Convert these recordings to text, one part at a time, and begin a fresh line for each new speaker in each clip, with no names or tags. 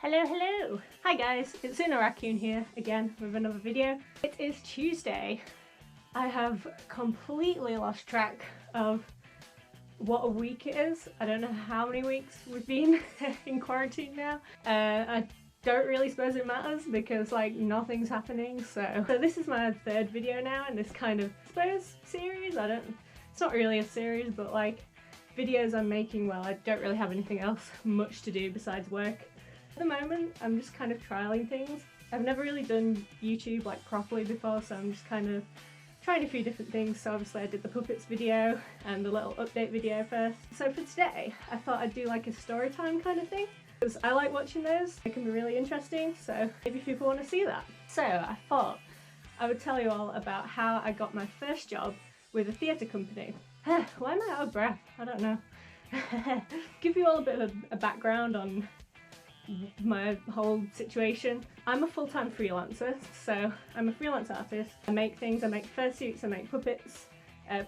Hello, hello! Hi guys, it's UnoRaccoon here again with another video. It is Tuesday. I have completely lost track of what a week it is. I don't know how many weeks we've been in quarantine now. I don't really suppose it matters because like nothing's happening, so this is my third video now in this kind of, I suppose, series. It's not really a series, but like videos I'm making while I don't really have anything else much to do besides work. At the moment, I'm just kind of trialing things. I've never really done YouTube like properly before, so I'm just kind of trying a few different things. So obviously I did the puppets video and the little update video first. So for today, I thought I'd do like a story time kind of thing, because I like watching those. They can be really interesting, so maybe people want to see that. So I thought I would tell you all about how I got my first job with a theatre company. Why am I out of breath? I don't know. Give you all a bit of a background on my whole situation. I'm a full-time freelancer, so I'm a freelance artist. I make things, I make fursuits, I make puppets,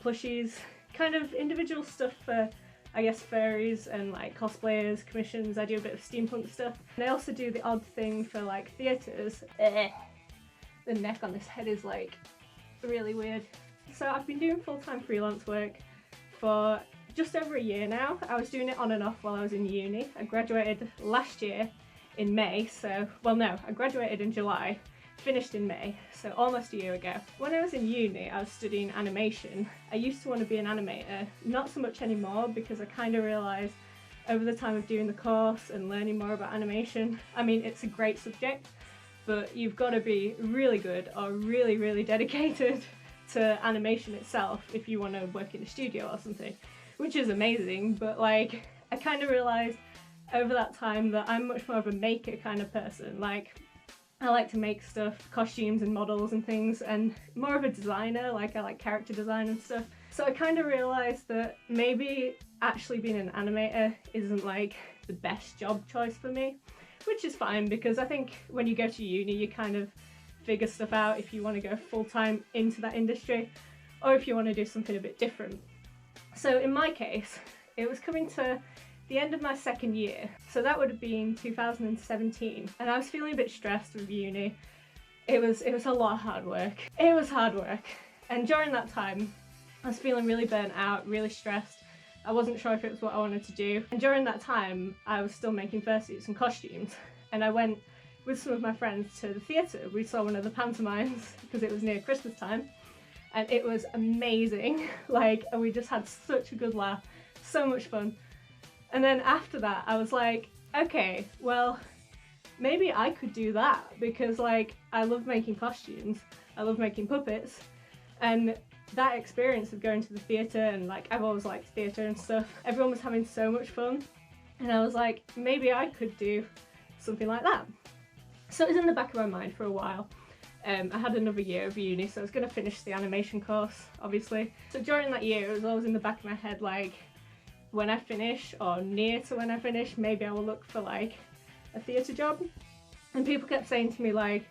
plushies, kind of individual stuff for, I guess, furries and like cosplayers, commissions. I do a bit of steampunk stuff. And I also do the odd thing for like theatres. The neck on this head is like really weird. So I've been doing full-time freelance work for just over a year now. I was doing it on and off while I was in uni. I graduated last year in May, so, well no, I graduated in July, finished in May, so almost a year ago. When I was in uni, I was studying animation. I used to want to be an animator, not so much anymore because I kind of realised over the time of doing the course and learning more about animation, I mean, it's a great subject, but you've got to be really good or really, really dedicated to animation itself if you want to work in a studio or something. Which is amazing, but like I kind of realised over that time that I'm much more of a maker kind of person. Like I like to make stuff, costumes and models and things, and more of a designer, like I like character design and stuff. So I kind of realised that maybe actually being an animator isn't like the best job choice for me, which is fine because I think when you go to uni you kind of figure stuff out if you want to go full-time into that industry or if you want to do something a bit different. So in my case, it was coming to the end of my second year, so that would have been 2017, and I was feeling a bit stressed with uni. It was a lot of hard work. It was hard work, and during that time, I was feeling really burnt out, really stressed. I wasn't sure if it was what I wanted to do, and during that time, I was still making fursuits and costumes, and I went with some of my friends to the theatre. We saw one of the pantomimes because it was near Christmas time. And it was amazing, like we just had such a good laugh, so much fun. And then after that I was like, okay, well maybe I could do that because like I love making costumes, I love making puppets, and that experience of going to the theatre, and like I've always liked theatre and stuff, everyone was having so much fun, and I was like, maybe I could do something like that. So it was in the back of my mind for a while. I had another year of uni, so I was going to finish the animation course, obviously. So during that year, it was always in the back of my head, like, when I finish, or near to when I finish, maybe I will look for, like, a theatre job. And people kept saying to me, like,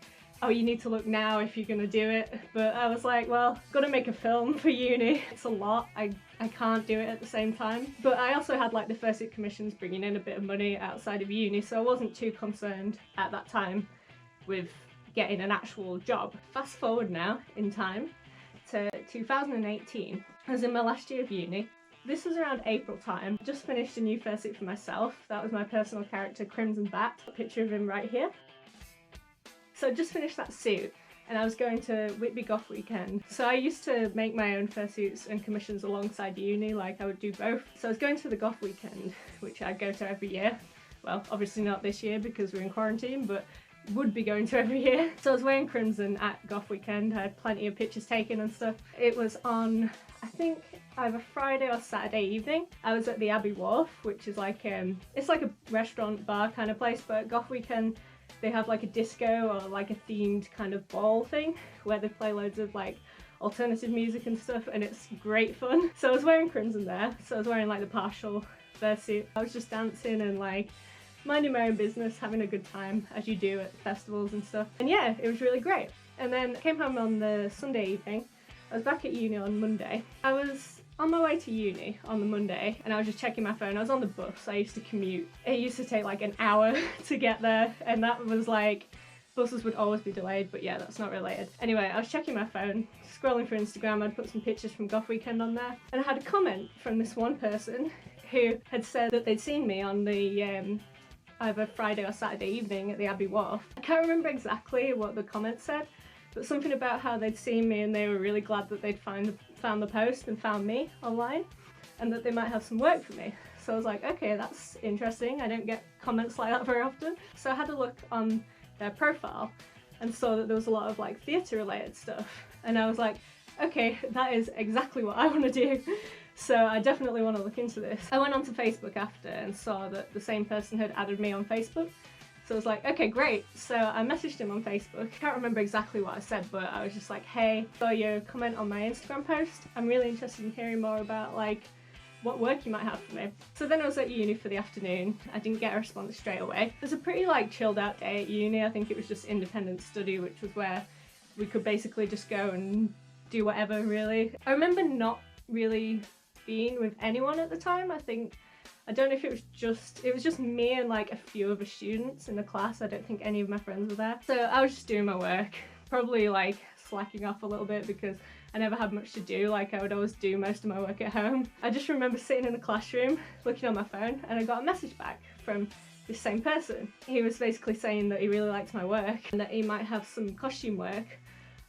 oh, you need to look now if you're going to do it. But I was like, well, I've got to make a film for uni. It's a lot. I can't do it at the same time. But I also had, like, the fursuit commissions bringing in a bit of money outside of uni, so I wasn't too concerned at that time with getting an actual job. Fast forward now in time to 2018. I was in my last year of uni. This was around April time. Just finished a new fursuit for myself. That was my personal character Crimson Bat. A picture of him right here. So I just finished that suit and I was going to Whitby Goth Weekend. So I used to make my own fursuits and commissions alongside uni, like I would do both. So I was going to the Goth Weekend, which I go to every year. Well, obviously not this year because we're in quarantine, but would be going to every year. So I was wearing crimson at Goth Weekend. I had plenty of pictures taken and stuff. It was on, I think, either Friday or Saturday evening. I was at the Abbey Wharf, which is like, it's like a restaurant bar kind of place, but at Goth Weekend they have like a disco or like a themed kind of ball thing where they play loads of like alternative music and stuff, and it's great fun. So I was wearing crimson there, so I was wearing like the partial fursuit. I was just dancing and like minding my own business, having a good time, as you do at festivals and stuff. And yeah, it was really great. And then I came home on the Sunday evening. I was back at uni on Monday. I was on my way to uni on the Monday and I was just checking my phone. I was on the bus. I used to commute. It used to take like an hour to get there, and that was like, buses would always be delayed, but yeah, that's not related. Anyway, I was checking my phone, scrolling through Instagram. I'd put some pictures from Goth Weekend on there, and I had a comment from this one person who had said that they'd seen me on the either Friday or Saturday evening at the Abbey Wharf. I can't remember exactly what the comment said, but something about how they'd seen me and they were really glad that they'd found the post and found me online, and that they might have some work for me. So I was like, okay, that's interesting. I don't get comments like that very often. So I had a look on their profile and saw that there was a lot of like theatre related stuff, and I was like, okay, that is exactly what I want to do. So I definitely want to look into this. I went onto Facebook after and saw that the same person had added me on Facebook. So I was like, okay, great. So I messaged him on Facebook. I can't remember exactly what I said, but I was just like, hey, saw your comment on my Instagram post. I'm really interested in hearing more about like what work you might have for me. So then I was at uni for the afternoon. I didn't get a response straight away. It was a pretty like chilled out day at uni. I think it was just independent study, which was where we could basically just go and do whatever really. I remember not really being with anyone at the time. I don't know if it was just me and like a few other students in the class. I don't think any of my friends were there. So I was just doing my work, probably like slacking off a little bit because I never had much to do. Like I would always do most of my work at home. I just remember sitting in the classroom looking on my phone, and I got a message back from this same person. He was basically saying that he really liked my work and that he might have some costume work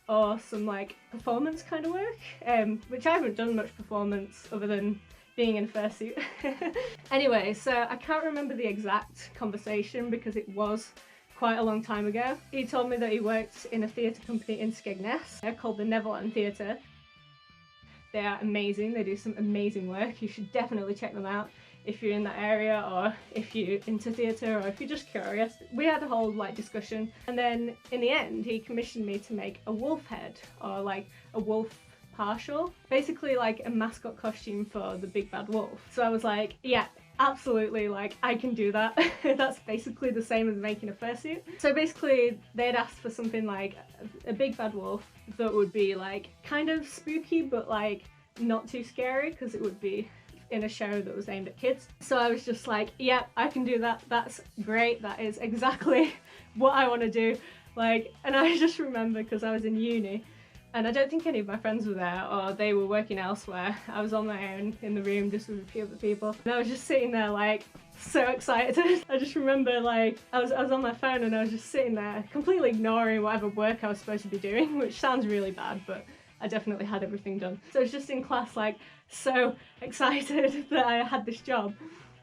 or some like performance kind of work, which I haven't done much performance other than being in a fursuit. Anyway, so I can't remember the exact conversation because it was quite a long time ago. He told me that he worked in a theatre company in Skegness. They're called the Neverland Theatre. They are amazing. They do some amazing work. You should definitely check them out if you're in that area, or if you're into theatre, or if you're just curious. We had a whole like discussion, and then in the end he commissioned me to make a wolf head, or like a wolf partial, basically like a mascot costume for the big bad wolf. So I was like, yeah, absolutely, like I can do that. That's basically the same as making a fursuit. So basically they'd asked for something like a big bad wolf that would be like kind of spooky but like not too scary, because it would be in a show that was aimed at kids. So I was just like, yeah, I can do that. That's great. That is exactly what I want to do. Like, and I just remember because I was in uni and I don't think any of my friends were there, or they were working elsewhere. I was on my own in the room just with a few other people, and I was just sitting there like so excited. I just remember like I was on my phone and I was just sitting there completely ignoring whatever work I was supposed to be doing, which sounds really bad, but I definitely had everything done. So I was just in class like so excited that I had this job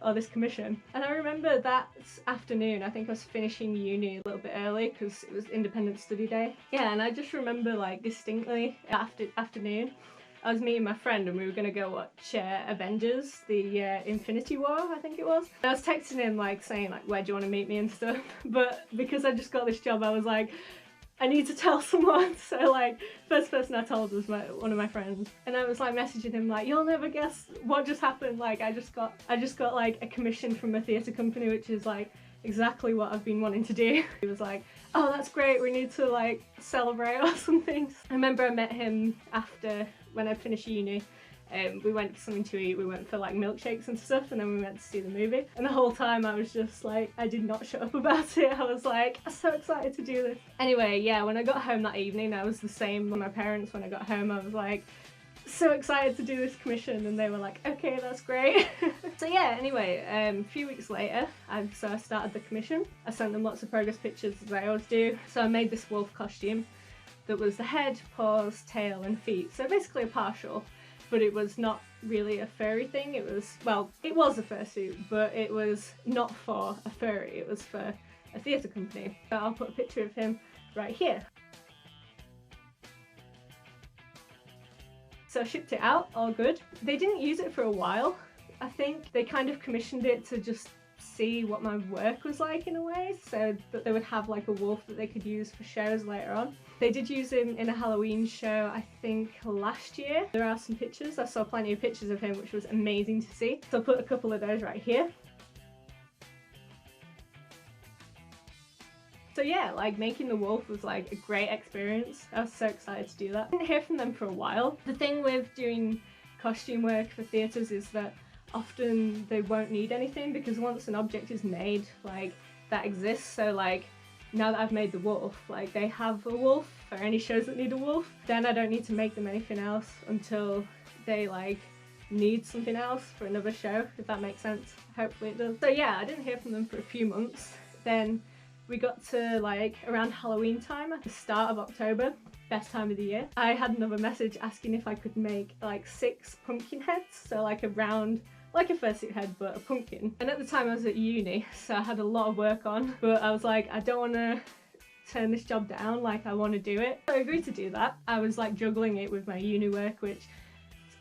or this commission. And I remember that afternoon, I think I was finishing uni a little bit early because it was independent study day. Yeah, and I just remember like distinctly afternoon, I was meeting my friend and we were going to go watch Avengers, the Infinity War, I think it was. And I was texting him like saying like, where do you want to meet me and stuff. But because I just got this job, I was like, I need to tell someone. So like, first person I told was one of my friends, and I was like messaging him like, you'll never guess what just happened. Like I just got like a commission from a theatre company, which is like exactly what I've been wanting to do. He was like, oh, that's great, we need to like celebrate or something. I remember I met him after when I finished uni. We went for something to eat, we went for like milkshakes and stuff, and then we went to see the movie. And the whole time I was just like, I did not shut up about it. I was like, I'm so excited to do this. Anyway, yeah, when I got home that evening, I was the same with my parents. When I got home, I was like, so excited to do this commission, and they were like, okay, that's great. So yeah, anyway, a few weeks later, I started the commission. I sent them lots of progress pictures, as I always do. So I made this wolf costume that was the head, paws, tail, and feet. So basically a partial. But it was not really a furry thing. It was, well, it was a fursuit, but it was not for a furry. It was for a theatre company. So I'll put a picture of him right here. So I shipped it out, all good. They didn't use it for a while. I think they kind of commissioned it to just see what my work was like in a way, so that they would have like a wolf that they could use for shows later on. They did use him in a Halloween show, I think last year. There are some pictures. I saw plenty of pictures of him, which was amazing to see. So I'll put a couple of those right here. So yeah, like making the wolf was like a great experience. I was so excited to do that. I didn't hear from them for a while. The thing with doing costume work for theatres is that often they won't need anything, because once an object is made, like, that exists. So like, now that I've made the wolf, like, they have a wolf for any shows that need a wolf, then I don't need to make them anything else until they like need something else for another show, if that makes sense. Hopefully it does. So yeah, I didn't hear from them for a few months. Then we got to like around Halloween time, at the start of October, best time of the year, I had another message asking if I could make like 6 pumpkin heads, so like a round, like a fursuit head but a pumpkin. And at the time I was at uni, so I had a lot of work on, but I was like, I don't want to turn this job down, like I want to do it. So I agreed to do that. I was like juggling it with my uni work, which is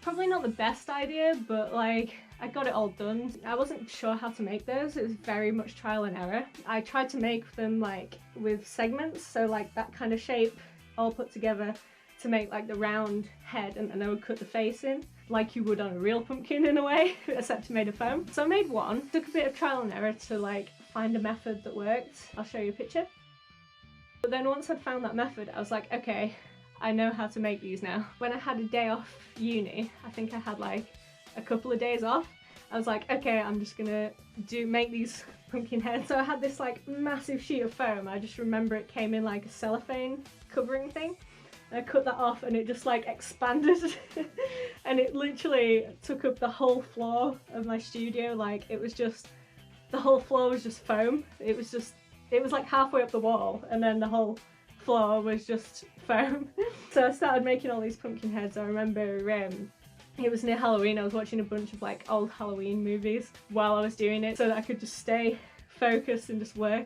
probably not the best idea, but like I got it all done. I wasn't sure how to make those. It was very much trial and error. I tried to make them like with segments, so like that kind of shape all put together to make like the round head, and then I would cut the face in like you would on a real pumpkin in a way, except made of foam. So I made one. Took a bit of trial and error to like find a method that worked. I'll show you a picture. But then once I'd found that method, I was like, okay, I know how to make these now. When I had a day off uni, I think I had like a couple of days off, I was like, okay, I'm just gonna make these pumpkin heads. So I had this like massive sheet of foam. I just remember it came in like a cellophane covering thing. I cut that off and it just like expanded and it literally took up the whole floor of my studio. Like it was just, the whole floor was just foam. It was like halfway up the wall and then the whole floor was just foam. So I started making all these pumpkin heads. I remember it was near Halloween. I was watching a bunch of like old Halloween movies while I was doing it so that I could just stay focused and just work.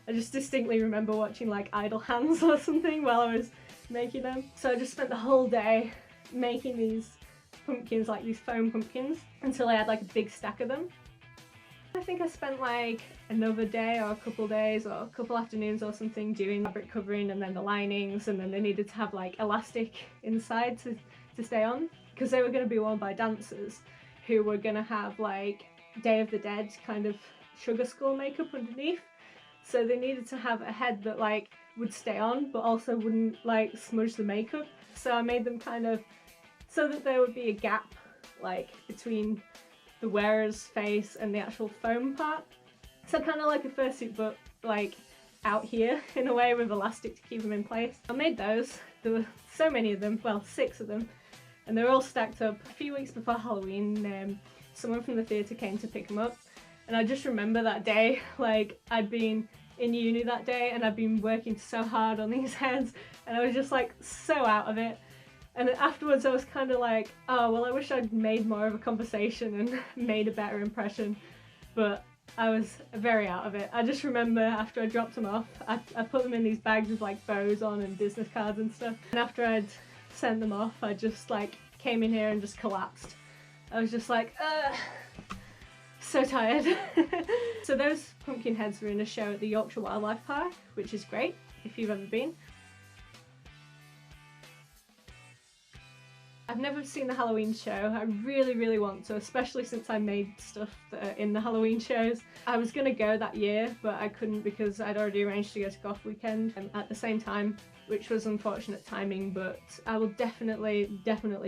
I just distinctly remember watching like Idle Hands or something while I was making them. So I just spent the whole day making these pumpkins, like these foam pumpkins, until I had like a big stack of them. I think I spent like another day or a couple days or a couple afternoons or something doing fabric covering and then the linings, and then they needed to have like elastic inside to stay on, because they were going to be worn by dancers who were going to have like Day of the Dead kind of sugar skull makeup underneath. So they needed to have a head that like would stay on but also wouldn't like smudge the makeup. So I made them kind of so that there would be a gap like between the wearer's face and the actual foam part. So kind of like a fursuit but like out here in a way with elastic to keep them in place. I made those. There were so many of them, well 6 of them, and they were all stacked up. A few weeks before Halloween, someone from the theatre came to pick them up, and I just remember that day, like I'd been in uni that day and I'd been working so hard on these heads and I was just like so out of it. And then afterwards I was kind of like, oh well, I wish I'd made more of a conversation and made a better impression, but I was very out of it. I just remember after I dropped them off, I put them in these bags with like bows on and business cards and stuff, and after I'd sent them off I just like came in here and just collapsed. I was just like, so tired. So those pumpkin heads were in a show at the Yorkshire Wildlife Park, which is great if you've ever been. I've never seen the Halloween show. I really want to, especially since I made stuff that are in the Halloween shows. I was gonna go that year, but I couldn't because I'd already arranged to go to Goth Weekend at the same time, which was unfortunate timing, but I will definitely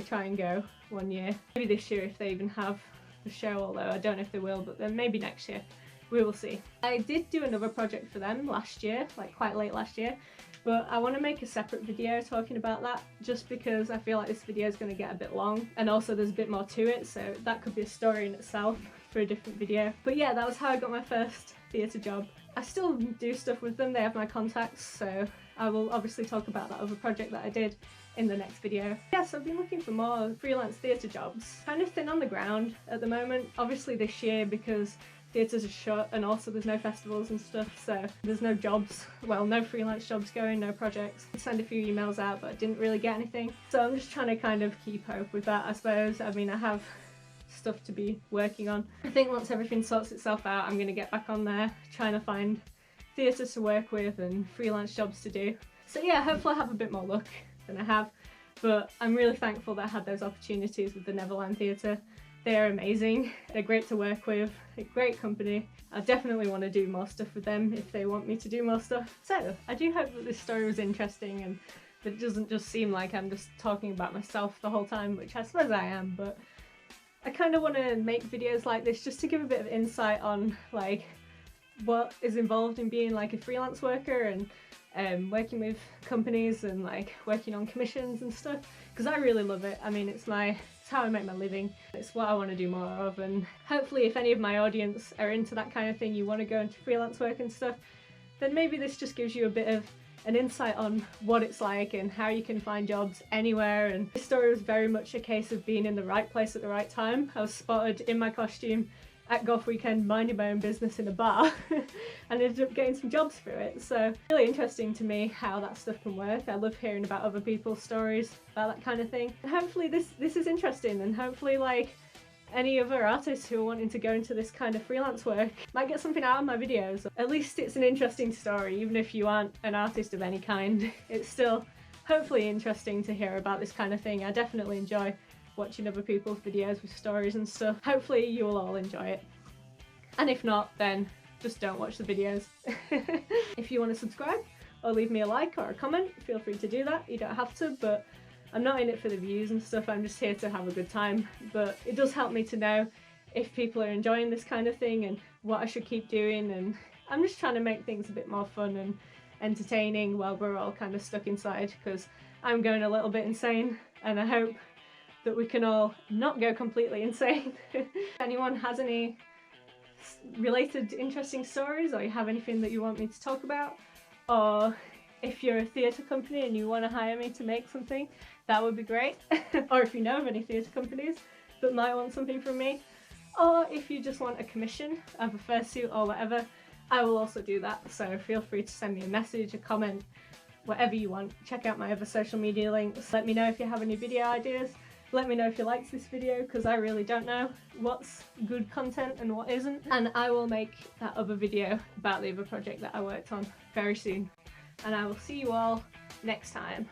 try and go one year. Maybe this year if they even have the show, although I don't know if they will, but then maybe next year. We will see. I did do another project for them last year, like quite late last year, but I want to make a separate video talking about that just because I feel like this video is going to get a bit long, and also there's a bit more to it, so that could be a story in itself for a different video. But yeah, that was how I got my first theatre job. I still do stuff with them, they have my contacts, so I will obviously talk about that other project that I did in the next video. Yes, I've been looking for more freelance theatre jobs. Kind of thin on the ground at the moment, obviously this year because theatres are shut and also there's no festivals and stuff, so there's no jobs, well no freelance jobs going, no projects. I sent a few emails out but I didn't really get anything, so I'm just trying to kind of keep up with that I suppose. I mean, I have stuff to be working on. I think once everything sorts itself out I'm going to get back on there trying to find theatres to work with and freelance jobs to do. So yeah, hopefully I have a bit more luck than I have, but I'm really thankful that I had those opportunities with the Neverland Theatre. They are amazing, they're great to work with, a great company. I definitely want to do more stuff with them if they want me to do more stuff. So I do hope that this story was interesting and that doesn't just seem like I'm just talking about myself the whole time, which I suppose I am, but I kind of want to make videos like this just to give a bit of insight on like what is involved in being like a freelance worker and working with companies and like working on commissions and stuff, because I really love it. I mean, it's how I make my living. It's what I want to do more of, and hopefully if any of my audience are into that kind of thing, you want to go into freelance work and stuff, then maybe this just gives you a bit of an insight on what it's like and how you can find jobs anywhere. And this story was very much a case of being in the right place at the right time. I was spotted in my costume at golf weekend minding my own business in a bar and ended up getting some jobs through it. So really interesting to me how that stuff can work. I love hearing about other people's stories about that kind of thing. And hopefully this is interesting, and hopefully like any other artists who are wanting to go into this kind of freelance work might get something out of my videos. At least it's an interesting story, even if you aren't an artist of any kind. It's still hopefully interesting to hear about this kind of thing. I definitely enjoy watching other people's videos with stories and stuff. Hopefully you will all enjoy it. And if not, then just don't watch the videos. If you want to subscribe or leave me a like or a comment, feel free to do that. You don't have to, but I'm not in it for the views and stuff, I'm just here to have a good time. But it does help me to know if people are enjoying this kind of thing and what I should keep doing, and I'm just trying to make things a bit more fun and entertaining while we're all kind of stuck inside, because I'm going a little bit insane and I hope that we can all not go completely insane. If anyone has any related interesting stories, or you have anything that you want me to talk about, or if you're a theatre company and you want to hire me to make something, that would be great. Or if you know of any theatre companies that might want something from me, or if you just want a commission of a fursuit or whatever, I will also do that. So feel free to send me a message, a comment, whatever you want. Check out my other social media links. Let me know if you have any video ideas. Let me know if you liked this video, because I really don't know what's good content and what isn't. And I will make that other video about the other project that I worked on very soon. And I will see you all next time.